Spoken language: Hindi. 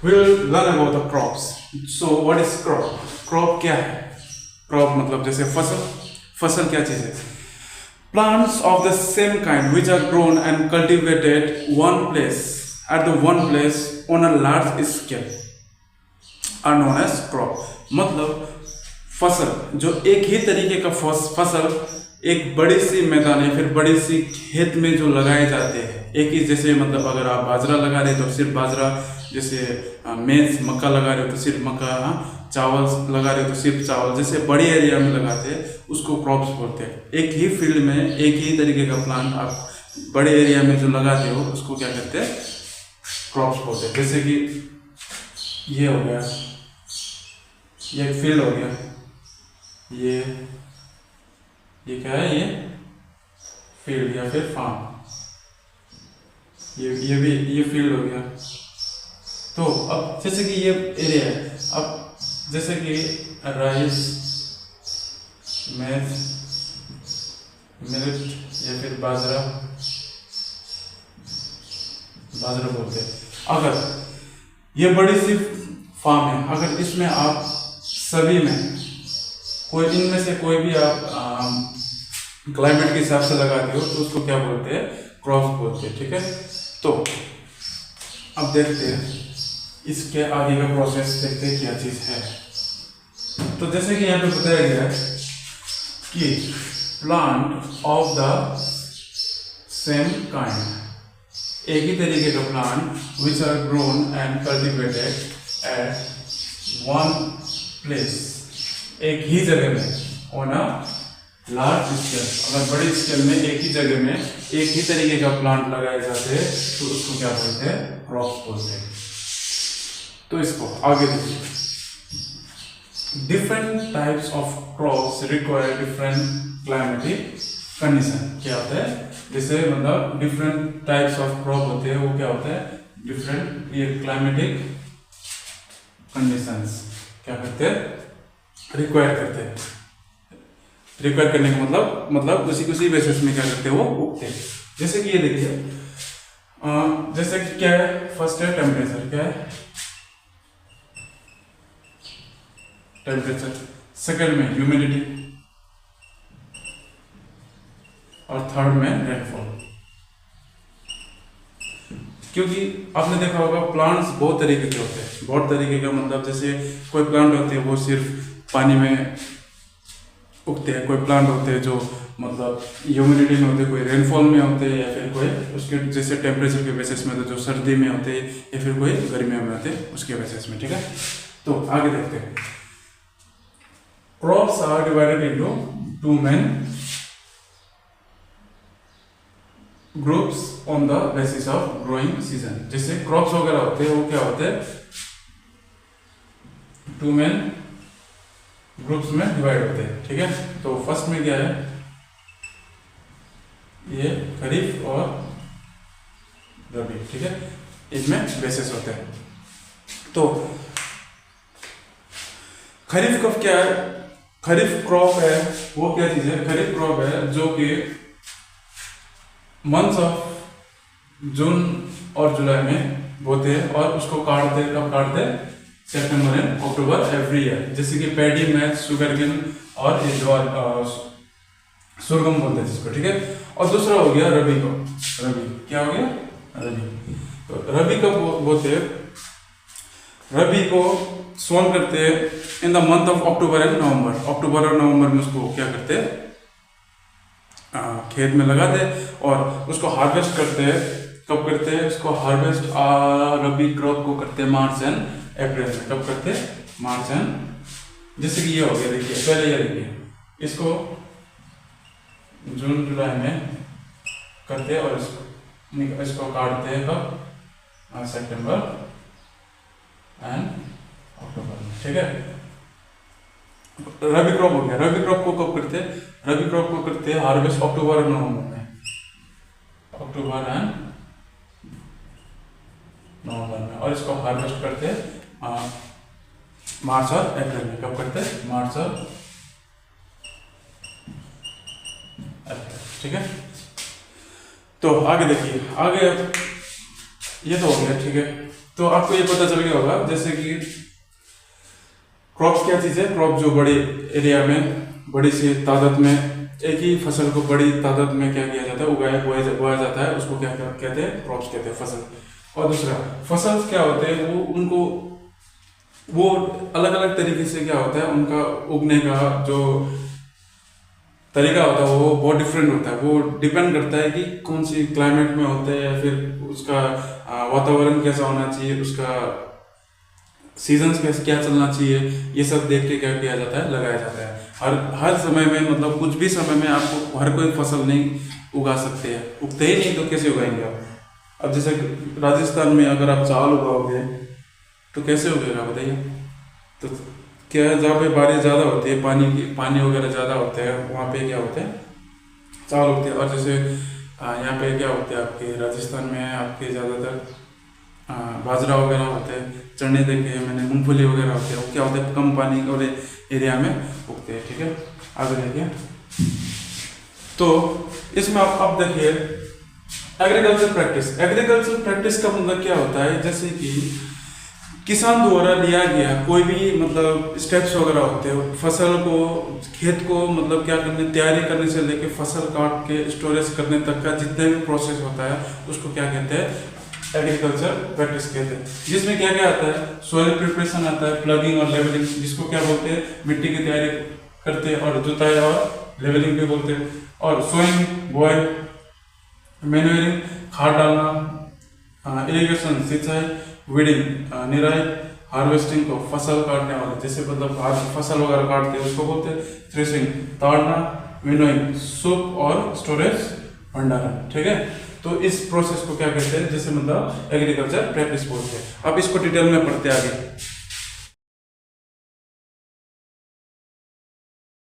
We'll learn about the crops. So what is crop? Crop क्या है? Crop मतलब जैसे फसल. फसल क्या चीज़ है? Plants of the same kind which are grown and cultivated one place at the one place on a large scale are known as crop. मतलब फसल जो एक ही तरीके का फसल एक बड़ी सी मैदान या फिर बड़ी सी खेत में जो लगाए जाते हैं एक ही, जैसे मतलब अगर आप बाजरा लगा रहे हो तो सिर्फ बाजरा, जैसे मेज मक्का लगा रहे हो तो सिर्फ मक्का, चावल लगा रहे हो तो सिर्फ चावल, जैसे बड़ी एरिया में लगाते हैं उसको क्रॉप्स बोलते हैं. एक ही फील्ड में एक ही तरीके का प्लांट आप बड़े एरिया में जो लगाते हो उसको क्या कहते हैं? क्रॉप्स बोलते हैं. जैसे कि ये हो गया, ये एक फील्ड हो गया, ये क्या है? ये फील्ड या फिर फार्म. ये भी ये फील्ड हो गया. तो अब जैसे कि ये एरिया है, अब जैसे कि राइस, मेज, मिलेट या फिर बाजरा बोलते हैं. अगर ये बड़ी सी फार्म है, अगर इसमें आप सभी में कोई इनमें से कोई भी आप क्लाइमेट के हिसाब से लगाते हो तो उसको क्या बोलते हैं? क्रॉप्स बोलते हैं. ठीक है, तो अब देखते हैं इसके आगे का प्रोसेस, देखते हैं क्या चीज है. तो जैसे कि यहाँ पे बताया गया है कि plant of the same kind, एक ही तरीके का plant which are grown and cultivated at one place, एक ही जगह में ऑन अ लार्ज स्केल. अगर बड़ी स्केल में एक ही जगह में एक ही तरीके का प्लांट लगाए जाते हैं तो उसको क्या बोलते हैं? क्रॉप्स बोलते हैं. तो इसको आगे देखिए. Different types of crops require different climatic condition. क्या होता है? जैसे मतलब डिफरेंट टाइप्स ऑफ क्रॉप होते हैं, वो क्या होता है? डिफरेंट ये क्लाइमेटिक कंडीशंस क्या करते हैं? रिक्वायर करते हैं. रिक्वायर करने का मतलब उसी बेसिस में क्या करते हैं? वो उगते हैं. जैसे कि ये देखिए, जैसे कि क्या है? फर्स्ट है टेम्परेचर. क्या है? टेम्परेचर. सेकंड में ह्यूमिडिटी और थर्ड में रेनफॉल. क्योंकि आपने देखा होगा प्लांट्स बहुत तरीके के होते हैं, बहुत तरीके का मतलब जैसे कोई प्लांट होते हैं वो सिर्फ पानी में उगते हैं, कोई प्लांट होते हैं जो मतलब ह्यूमिडिटी में होते हैं, कोई रेनफॉल में होते हैं, या फिर कोई उसके जैसे टेम्परेचर के बेसिस में तो जो सर्दी में होते हैं, या फिर कोई गर्मियों में होते हैं उसके बेसिस में. ठीक है, तो आगे देखते हैं. Crops are divided into two main groups on the basis of growing season. जैसे क्रॉप्स वगैरह होते हैं वो क्या होते हैं? टू मेन ग्रुप्स में डिवाइड होते हैं. ठीक है, तो फर्स्ट में क्या है? ये खरीफ और रबी. ठीक है, इनमें बेसिस होते हैं. तो खरीफ कब क्या है? खरीफ क्रॉप है वो क्या चीज है? खरीफ क्रॉप है जो कि मंथ्स ऑफ जून और जुलाई में बोते हैं और उसको काटते हैं. कब काटते हैं? सितंबर एंड अक्टूबर एवरी ईयर. जैसे कि पैडी, मैच, शुगरकेन और ये ज्वार, सुरगम बोलते हैं जिसको. ठीक है, और दूसरा हो गया रबी को. रबी क्या हो गया? रबी. तो रबी कब बोते हैं? रबी को सोन करते हैं in the month of October and November. अक्टूबर और नवंबर में उसको क्या करते हैं? खेत में लगाते हैं और उसको हार्वेस्ट करते हैं. कब करते हैं उसको हार्वेस्ट? रबी क्रॉप को करते हैं मार्च एंड अप्रैल में. कब करते हैं? मार्च एंड. जैसे कि ये हो गया, देखिए पहले ये देखिए, इसको जून जुलाई में करते हैं और इसको काटते हैं कब? सितंबर एंड अक्टूबर में. ठीक है, रबी क्रॉप हो गया. रबी क्रॉप को कब करते हैं? रबी क्रॉप को करते हैं हार्वेस्ट अक्टूबर और नवंबर में. अक्टूबर एंड नवंबर में. और इसको हार्वेस्ट करते हैं मार्च और अप्रैल में. कब करते हैं? मार्च और अप्रैल. ठीक है, तो आगे देखिए. आगे ये तो हो गया. ठीक है, तो आपको ये पता चल गया होगा जैसे कि क्रॉप्स क्या चीज़ है। क्रॉप जो बड़े एरिया में बड़ी सी तादाद में एक ही फसल को बड़ी तादाद में क्या किया जाता है, बोया जाता है, उसको क्या कहते हैं, क्रॉप्स कहते हैं, फसल। और दूसरा फसल क्या होते हैं, वो अलग अलग तरीके से क्या होता है, उनका उगने का जो तरीका होता है वो बहुत डिफरेंट होता है। वो डिपेंड करता है कि कौन सी क्लाइमेट में होते हैं, या फिर उसका वातावरण कैसा होना चाहिए, उसका सीजन्स कैसे क्या चलना चाहिए, ये सब देख के क्या किया जाता है, लगाया जाता है। हर समय में मतलब कुछ भी समय में आपको हर कोई फसल नहीं उगा सकते हैं, उगते ही नहीं तो कैसे उगाएंगे आप। अब जैसे राजस्थान में अगर आप चावल उगाओगे तो कैसे उगेगा बताइए। तो क्या है, जहाँ पे बारिश ज़्यादा होती है, पानी वगैरह ज़्यादा होते हैं, वहाँ पे क्या होते हैं, चावल उगते हैं। और जैसे यहाँ पे क्या होते हैं, आपके राजस्थान में आपके ज़्यादातर बाजरा वगैरह होते हैं, चने देखे हैं मैंने, मूंगफली वगैरह होते हैं, वो क्या होते हैं, कम पानी वाले एरिया में उगते हैं। ठीक है, आगे देखिए। तो इसमें आप देखिए एग्रीकल्चर प्रैक्टिस का मतलब क्या होता है, जैसे कि किसान द्वारा लिया गया कोई भी मतलब स्टेप्स वगैरह होते हैं, फसल को, खेत को मतलब क्या करने, तैयारी करने से लेके फसल काट के स्टोरेज करने तक का जितने भी प्रोसेस होता है उसको क्या कहते हैं, एग्रीकल्चर प्रैक्टिस कहते हैं। जिसमें क्या क्या आता है, सोइल प्रिपरेशन आता है, प्लगिंग और लेवलिंग, जिसको क्या बोलते हैं, मिट्टी की तैयारी करते हैं, और जुताई और लेवलिंग भी बोलते हैं। और सोइंग, बोइंग, मैन्यूरिंग, खाद डालना, इरिगेशन सिंचाई, वीडिंग निराई, हार्वेस्टिंग को फसल काटने वाले, जैसे मतलब आज फसल वगैरह काटते हैं उसको बोलते हैं थ्रेसिंग, ताड़ना, विनोइंग, सूप और स्टोरेज भंडारण। ठीक है, तो इस प्रोसेस को क्या कहते हैं, जैसे मतलब एग्रीकल्चर प्रैक्टिस बोलते हैं। अब इसको डिटेल में पढ़ते आगे।